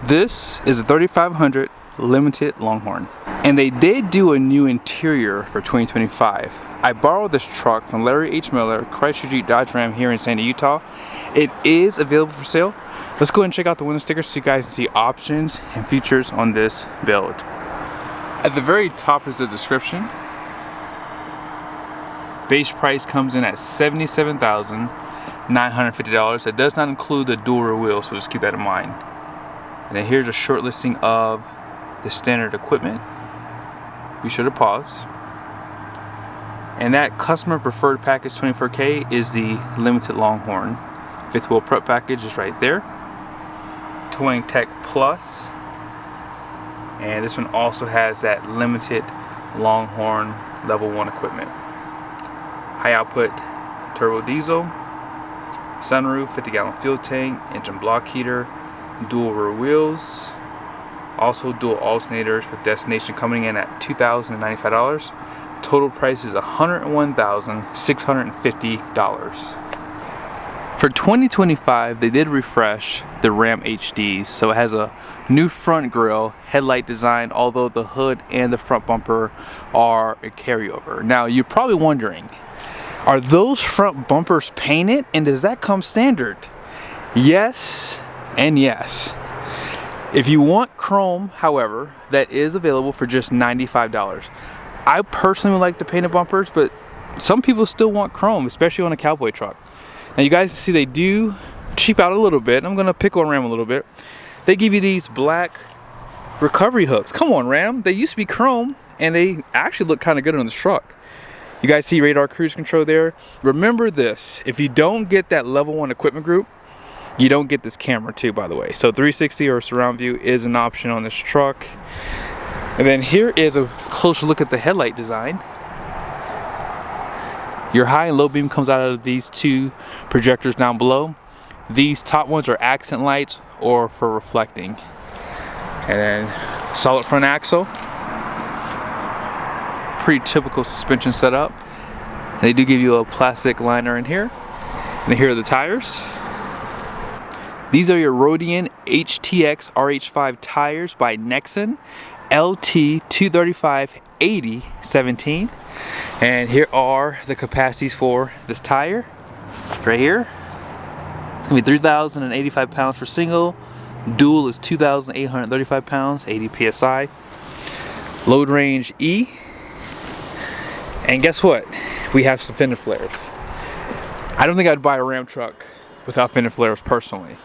This is a 3500 limited Longhorn, and they did do a new interior for 2025. I borrowed this truck from Larry H. Miller, Chrysler Jeep Dodge Ram here in Sandy, Utah. It is available for sale. Let's go ahead and check out the window stickers so you guys can see options and features on this build. At the very top is the description. Base price comes in at $77,950. That does not include the dual rear wheels, so just keep that in mind. And then here's a short listing of the standard equipment. Be sure to pause. And that customer preferred package 24K is the limited Longhorn. Fifth wheel prep package is right there. Towing Tech Plus. And this one also has that limited Longhorn level 1 equipment. High output turbo diesel, sunroof, 50-gallon fuel tank, engine block heater, dual rear wheels, also dual alternators with destination coming in at $2,095. Total price is $101,650. For 2025, they did refresh the Ram HDs, so it has a new front grille, headlight design, although the hood and the front bumper are a carryover. Now, you're probably wondering, are those front bumpers painted, and does that come standard? Yes and yes. If you want chrome, however, that is available for just $95. I personally would like the painted bumpers, but some people still want chrome, especially on a Cowboy truck. Now you guys see they do cheap out a little bit. I'm gonna pick on Ram a little bit. They give you these black recovery hooks. Come on, Ram. They used to be chrome and they actually look kind of good on the truck. You guys see radar cruise control there. Remember this, if you don't get that level 1 equipment group, you don't get this camera too, by the way. So 360 or surround view is an option on this truck. And then here is a closer look at the headlight design. Your high and low beam comes out of these two projectors down below. These top ones are accent lights or for reflecting. And then solid front axle. Pretty typical suspension setup. They do give you a plastic liner in here. And here are the tires. These are your Rodian HTX RH5 tires by Nexen, LT 235/80/17. And here are the capacities for this tire. Right here. It's gonna be 3,085 pounds for single. Dual is 2,835 pounds, 80 PSI. Load range E. And guess what? We have some fender flares. I don't think I'd buy a Ram truck without fender flares personally.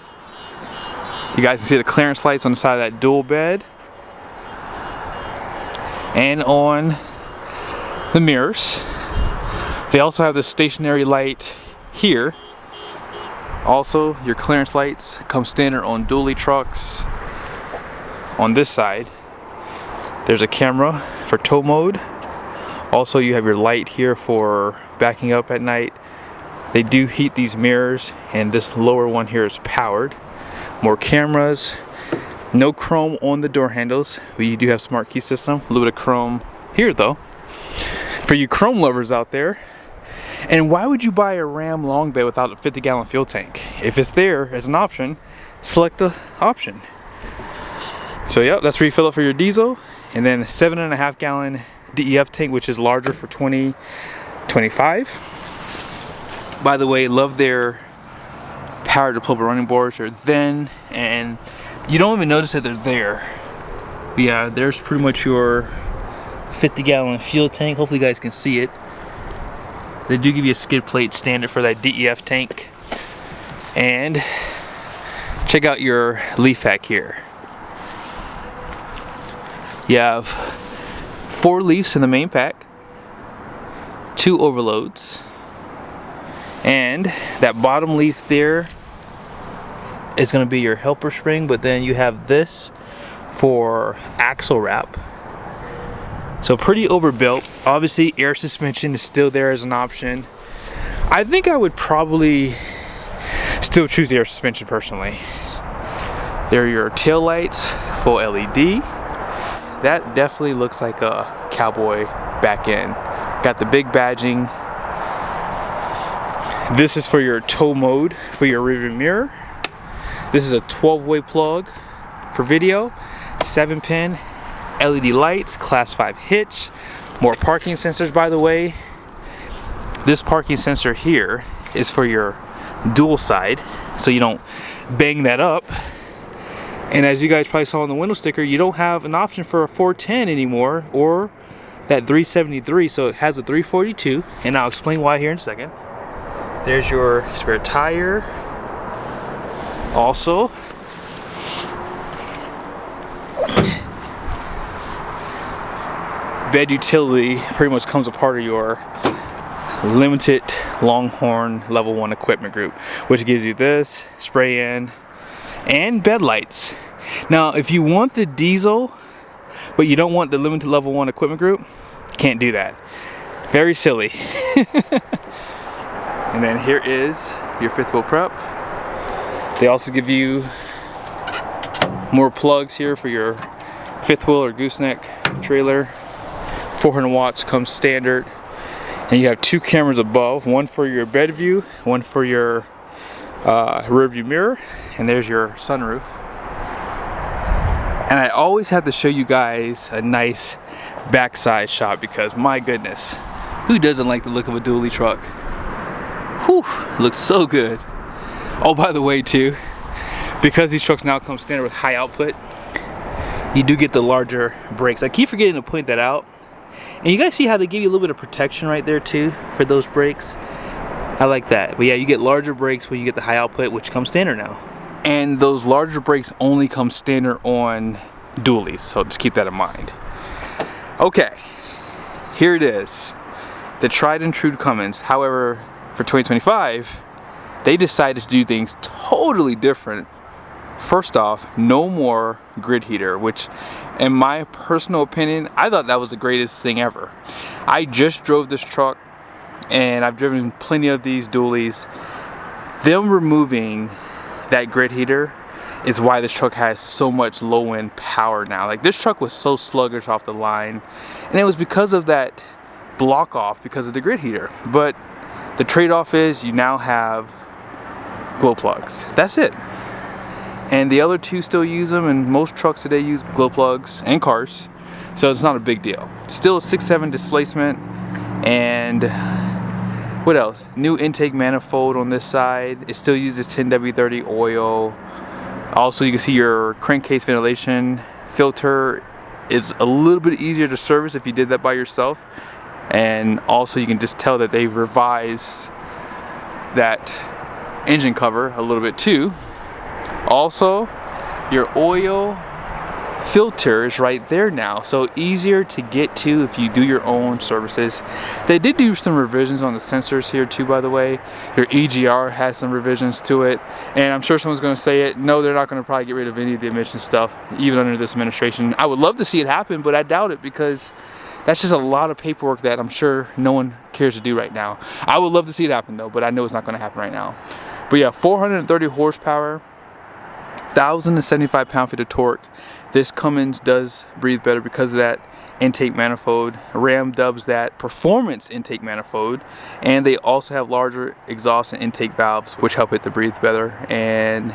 You guys can see the clearance lights on the side of that dual bed. And on the mirrors. They also have the stationary light here. Also, your clearance lights come standard on dually trucks. On this side, there's a camera for tow mode. Also, you have your light here for backing up at night. They do heat these mirrors, and this lower one here is powered. More cameras. No chrome on the door handles. We do have smart key system. A little bit of chrome here though. For you chrome lovers out there. And why would you buy a Ram long bed without a 50-gallon fuel tank? If it's there as an option, select the option. So yep, that's where you fill up for your diesel. And then a 7.5 gallon DEF tank, which is larger for 2025. By the way, love their power deployable running boards. They're thin and you don't even notice that they're there. But yeah, there's pretty much your 50-gallon fuel tank. Hopefully you guys can see it. They do give you a skid plate standard for that DEF tank. And check out your leaf pack here. You have 4 leaves in the main pack, 2 overloads, and that bottom leaf there is going to be your helper spring, but then you have this for axle wrap. So pretty overbuilt. Obviously air suspension is still there as an option. I think I would probably still choose air suspension personally. There are your tail lights, full LED. That definitely looks like a Cowboy back end. Got the big badging. This is for your tow mode for your rearview mirror. This is a 12-way plug for video, 7-pin LED lights, class 5 hitch, more parking sensors by the way. This parking sensor here is for your dual side, so you don't bang that up. And as you guys probably saw on the window sticker, you don't have an option for a 410 anymore or that 373, so it has a 342, and I'll explain why here in a second. There's your spare tire. Also, bed utility pretty much comes a part of your limited Longhorn level 1 equipment group, which gives you this spray in and bed lights. Now if you want the diesel but you don't want the limited level 1 equipment group, can't do that. Very silly. And then here is your fifth wheel prep. They also give you more plugs here for your fifth wheel or gooseneck trailer. 400 watts comes standard. And you have 2 cameras above, one for your bed view, one for your rear view mirror, and there's your sunroof. And I always have to show you guys a nice backside shot because my goodness, who doesn't like the look of a dually truck? Whew, looks so good. Oh, by the way too, because these trucks now come standard with high output, you do get the larger brakes. I keep forgetting to point that out. And you guys see how they give you a little bit of protection right there too for those brakes? I like that. But yeah, you get larger brakes when you get the high output, which comes standard now. And those larger brakes only come standard on dualies, so just keep that in mind. Okay, here it is. The tried and true Cummins. However, for 2025, they decided to do things totally different. First off, no more grid heater, which in my personal opinion, I thought that was the greatest thing ever. I just drove this truck and I've driven plenty of these dualies. Them removing that grid heater is why this truck has so much low end power now. Like this truck was so sluggish off the line, and it was because of that block off because of the grid heater. But the trade-off is you now have glow plugs. That's it. And the other two still use them, and most trucks today use glow plugs and cars, so it's not a big deal. Still a 6.7 displacement, and what else? New intake manifold on this side. It still uses 10W30 oil. Also, you can see your crankcase ventilation filter is a little bit easier to service if you did that by yourself. And also you can just tell that they've revised that engine cover a little bit too. Also, your oil filter is right there now, so easier to get to if you do your own services. They did do some revisions on the sensors here too, by the way. Your EGR has some revisions to it, and I'm sure someone's going to say it. No, they're not going to probably get rid of any of the emission stuff, even under this administration. I would love to see it happen, but I doubt it because that's just a lot of paperwork that I'm sure no one cares to do right now. I would love to see it happen though, but I know it's not going to happen right now. But yeah, 430 horsepower, 1,075 pound-feet of torque. This Cummins does breathe better because of that intake manifold. Ram dubs that performance intake manifold, and they also have larger exhaust and intake valves which help it to breathe better. And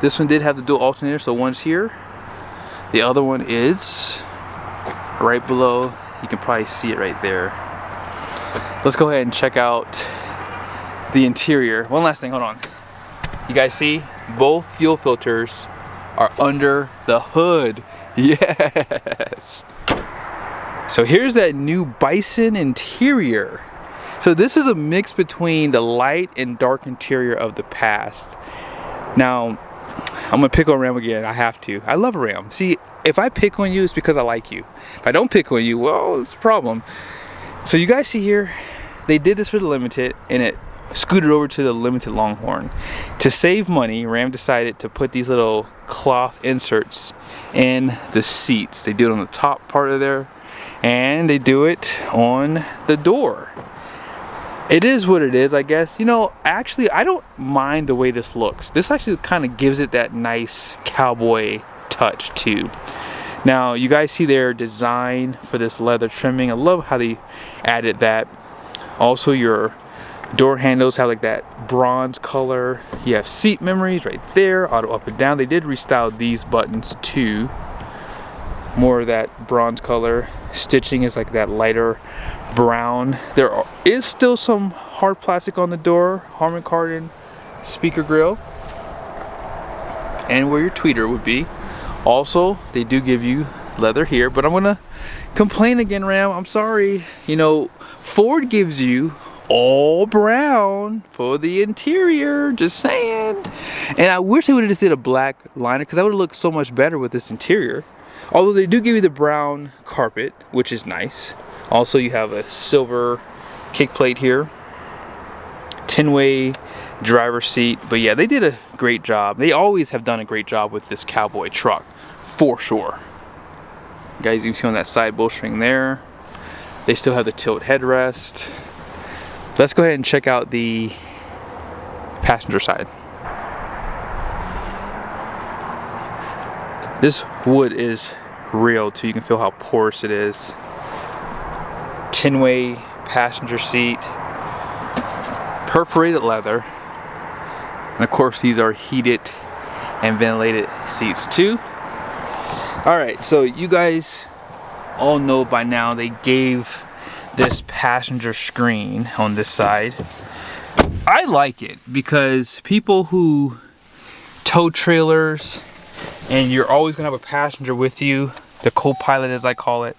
this one did have the dual alternator, so one's here, the other one is right below. You can probably see it right there. Let's go ahead and check out the interior. One last thing, hold on. You guys see both fuel filters are under the hood. Yes. So here's that new Bison interior. So this is a mix between the light and dark interior of the past. Now, I'm gonna pick on Ram again. I have to. I love Ram. See, if I pick on you, it's because I like you. If I don't pick on you, well, it's a problem. So you guys see here, they did this for the Limited, and it scooted over to the Limited Longhorn. To save money, Ram decided to put these little cloth inserts in the seats. They do it on the top part of there, and they do it on the door. It is what it is, I guess. You know, actually, I don't mind the way this looks. This actually kind of gives it that nice cowboy touch too. Now, you guys see their design for this leather trimming. I love how they added that. Also, your Door handles have like that bronze color. You have seat memories right there, auto up and down. They did restyle these buttons too. More of that bronze color. Stitching is like that lighter brown. There is still some hard plastic on the door. Harman Kardon speaker grill. And where your tweeter would be. Also, they do give you leather here, but I'm gonna complain again, Ram. I'm sorry. You know, Ford gives you all brown for the interior, just saying. And I wish they would have just did a black liner, because that would have looked so much better with this interior. Although they do give you the brown carpet, which is nice. Also, you have a silver kick plate here. 10-way driver's seat. But yeah, they did a great job. They always have done a great job with this Cowboy truck, for sure. Guys, you can see on that side bowstring there. They still have the tilt headrest. Let's go ahead and check out the passenger side. This wood is real too. You can feel how porous it is. 10-way passenger seat. Perforated leather. And of course, these are heated and ventilated seats too. Alright, so you guys all know by now they gave this passenger screen on this side. I like it because people who tow trailers and you're always gonna have a passenger with you, the co-pilot as I call it,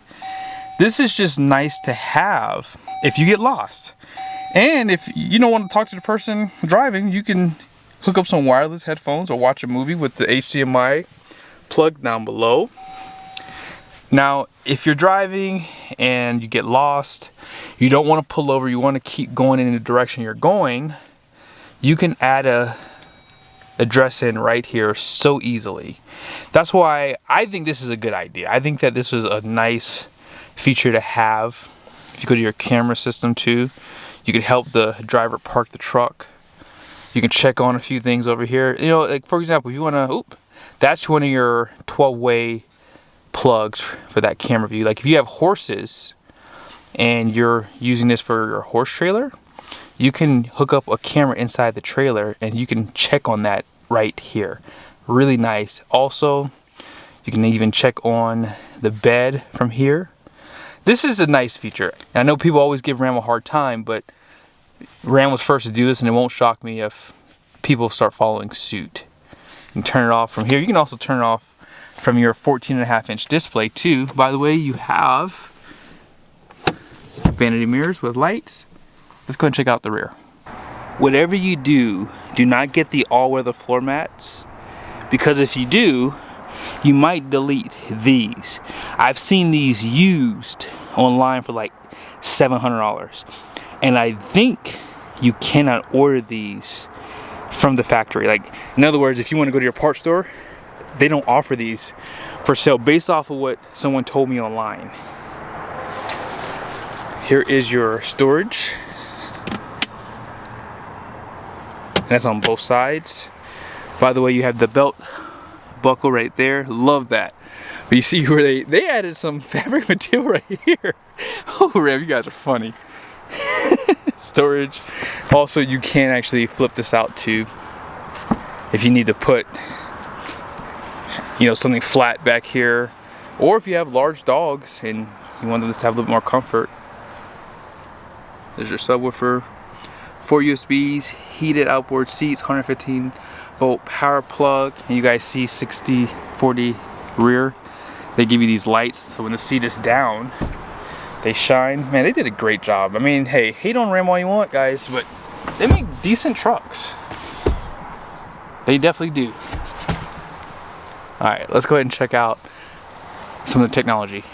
this is just nice to have if you get lost. And if you don't want to talk to the person driving, you can hook up some wireless headphones or watch a movie with the HDMI plug down below. Now, if you're driving and you get lost, you don't want to pull over, you want to keep going in the direction you're going, you can add a address in right here so easily. That's why I think this is a good idea. I think that this is a nice feature to have. If you go to your camera system too, you can help the driver park the truck. You can check on a few things over here. You know, like for example, if you want to, that's one of your 12-way plugs for that camera view. Like if you have horses and you're using this for your horse trailer, you can hook up a camera inside the trailer and you can check on that right here. Really nice. Also, you can even check on the bed from here. This is a nice feature. I know people always give Ram a hard time, but Ram was first to do this, and it won't shock me if people start following suit. You can turn it off from here. You can also turn it off from your 14.5-inch display too. By the way, you have vanity mirrors with lights. Let's go ahead and check out the rear. Whatever you do, do not get the all-weather floor mats, because if you do, you might delete these. I've seen these used online for like $700, and I think you cannot order these from the factory. Like, in other words, if you want to go to your parts store, they don't offer these for sale based off of what someone told me online. Here is your storage. And that's on both sides. By the way, you have the belt buckle right there. Love that. But you see where they added some fabric material right here. Oh, Ram, you guys are funny. Storage. Also, you can actually flip this out too if you need to put, you know, something flat back here, or if you have large dogs and you want them to have a little more comfort. There's your subwoofer, 4 USBs, heated outboard seats, 115-volt power plug, and you guys see 60/40 rear. They give you these lights, so when the seat is down, they shine. Man, they did a great job. I mean, hey, hate on Ram all you want, guys, but they make decent trucks. They definitely do. Alright, let's go ahead and check out some of the technology.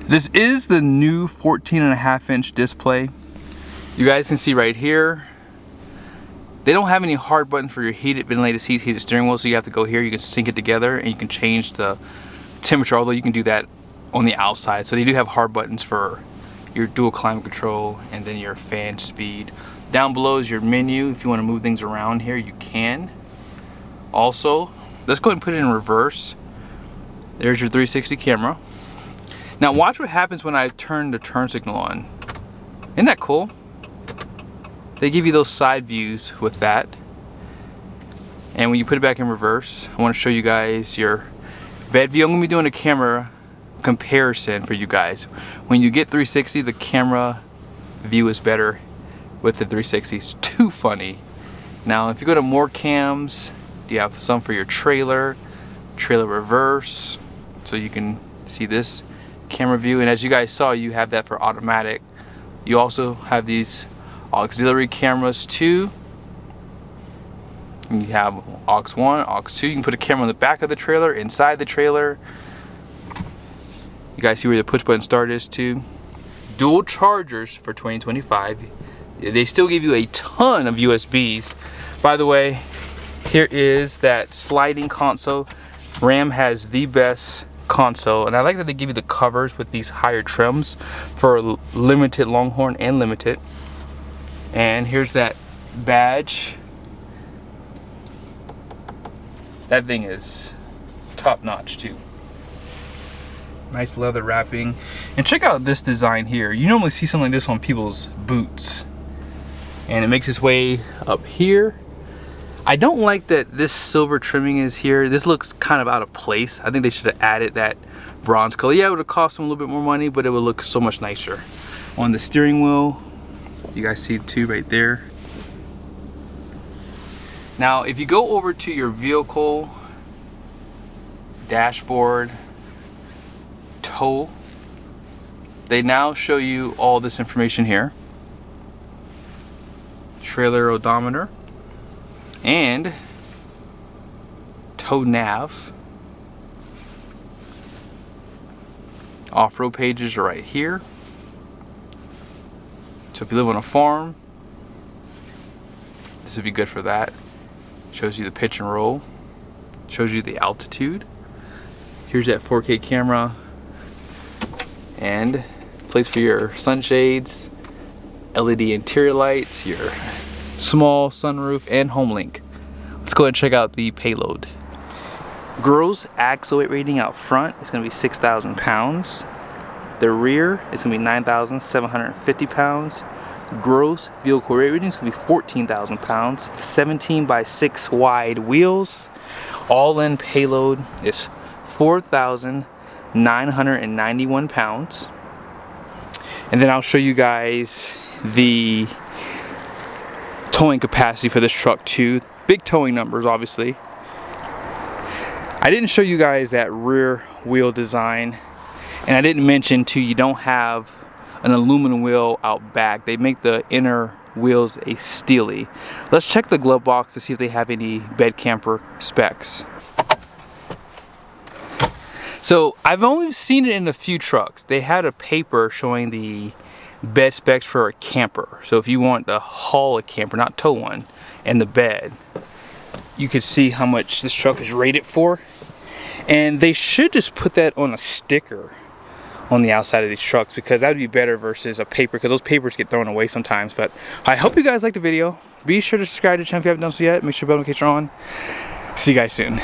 This is the new 14.5-inch display. You guys can see right here, they don't have any hard buttons for your heated, ventilated seats, heated steering wheel, so you have to go here, you can sync it together, and you can change the temperature, although you can do that on the outside. So they do have hard buttons for your dual climate control and then your fan speed. Down below is your menu. If you want to move things around here, you can. Also, let's go ahead and put it in reverse. There's your 360 camera. Now watch what happens when I turn the turn signal on. Isn't that cool? they give you those side views with that. And when you put it back in reverse, I want to show you guys your bed view. I'm going to be doing a camera comparison for you guys. When you get 360, the camera view is better with the 360. It's too funny. Now if you go to more cams, you have some for your trailer reverse, so you can see this camera view. And as you guys saw, you have that for automatic. You also have these auxiliary cameras too. You have aux 1, aux 2. You can put a camera on the back of the trailer, inside the trailer. You guys see where the push button start is too. Dual chargers for 2025. They still give you a ton of USBs. By the way, here is that sliding console. Ram has the best console, and I like that they give you the covers with these higher trims for limited, Longhorn and limited. And here's that badge. That thing is top notch too. Nice leather wrapping. And check out this design here. You normally see something like this on people's boots. And it makes its way up here. I don't like that this silver trimming is here. This looks kind of out of place. I think they should have added that bronze color. Yeah, it would have cost them a little bit more money, but it would look so much nicer. On the steering wheel, you guys see two right there. Now, if you go over to your vehicle dashboard, tow, they now show you all this information here. Trailer odometer and tow nav. Off-road pages are right here. So if you live on a farm, this would be good for that. Shows you the pitch and roll. Shows you the altitude. Here's that 4K camera. And place for your sunshades, LED interior lights, your small sunroof, and home link. Let's go ahead and check out the payload. Gross axle weight rating out front is going to be 6,000 pounds. The rear is going to be 9,750 pounds. Gross vehicle weight rating is going to be 14,000 pounds. 17x6 wide wheels. All in payload is 4,991 pounds. And then I'll show you guys the towing capacity for this truck too. Big towing numbers, obviously. I didn't show you guys that rear wheel design, and I didn't mention too, you don't have an aluminum wheel out back. They make the inner wheels a steely. Let's check the glove box to see if they have any bed camper specs. So I've only seen it in a few trucks. They had a paper showing the bed specs for a camper. So if you want to haul a camper, not tow one, and the bed, you could see how much this truck is rated for. And they should just put that on a sticker on the outside of these trucks, because that would be better versus a paper, because those papers get thrown away sometimes. But I hope you guys liked the video. Be sure to subscribe to the channel if you haven't done so yet. Make sure the bell notifications are on. See you guys soon.